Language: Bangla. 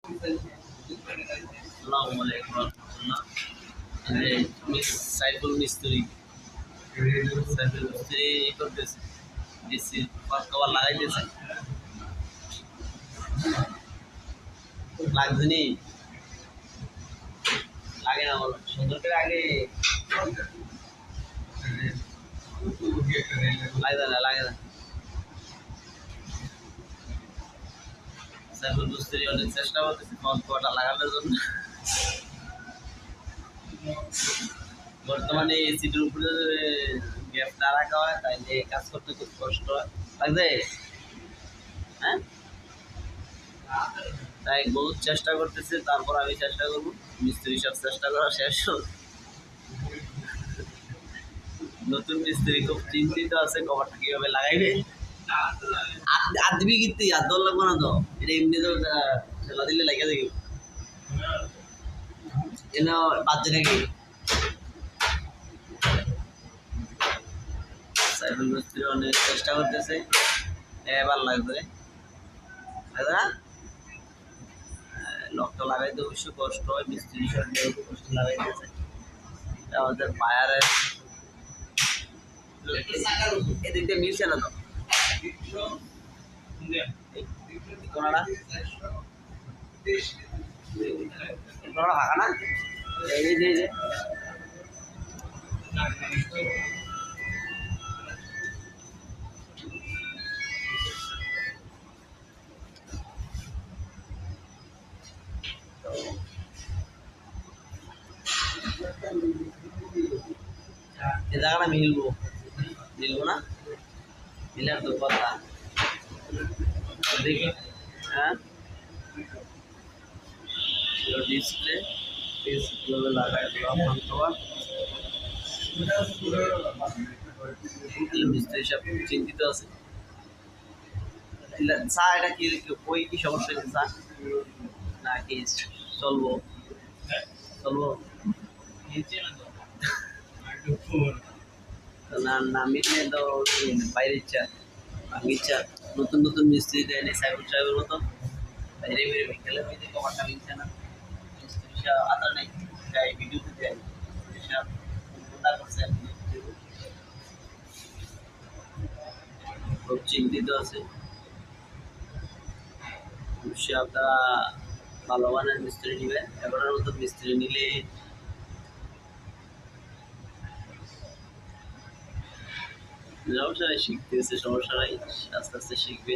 আসসালামু আলাইকুম রাহমাতুল্লাহ। এই যে সাইফুল মিস্ত্রি করতেছে, ডিসি কভার লাগাইতেছে, লাগছে নি লাগে না, বলো সুন্দর করে আগে লাগে না। সাইফুল মিস্ত্রি অনেক চেষ্টা করতেছে কভারটা লাগানোর জন্য। বর্তমানে এসিটির উপরে গ্যাপ না রাখা হয়, তাইলে কাজ করতে খুব কষ্ট হয়। লাগছে, হ্যাঁ, তাই বহুত চেষ্টা করতেছে, তারপর আমি চেষ্টা করবো। মিস্ত্রি সব চেষ্টা করা শেষ হোক। নতুন মিস্ত্রি খুব চিন্তিত আছে কভারটা কিভাবে লাগাইবে। আর দিবি কিন্তু আর দল লাগবো না তো, এটা এমনি তো ঠেলা দিলে লাগিয়ে দেখি এনে বাজছে নাকি। সাইফুল মিস্ত্রি অনেক চেষ্টা করতেছে, এবার লাগবে না। লকটা লাগাইতে অবশ্য কষ্ট হয়, মিস্ত্রি সব কষ্ট লাগাইতেছে। আমাদের পায়ারের এদিক দিয়ে মিলছে না তো কোনাটা ফাঁকা না, এই যে এই জায়গাটা মিলবো না, মিলার তো কথা দেখি। হ্যাঁ, ডিসপ্লে কিভাবে লাগায় মিস্ত্রি সব চিন্তিত আছে। চা এটা কি ওই কি সমস্যা হয়েছে চা নাকি চলবো চলবো না, না মিললে তো বাইরে ইচ্ছা ইচ্ছা। নতুন নতুন মিস্ত্রি দেয় সাইবুল সাহেবের মতো বাইরে বেরোবে খেলে হয়েছে, কমারটা মিলছে না। মিস্ত্রি আদা নেই, যাই ভিডিওতে দেয় করছে, খুব চিন্তিত আছে। অবশ্যই আপনারা ভালো মানের মিস্ত্রি নেবেন, এবারের মতো মিস্ত্রি নিলে সমস্যা নাই, শিখতেছে, সমস্যা নাই, আস্তে আস্তে শিখবে।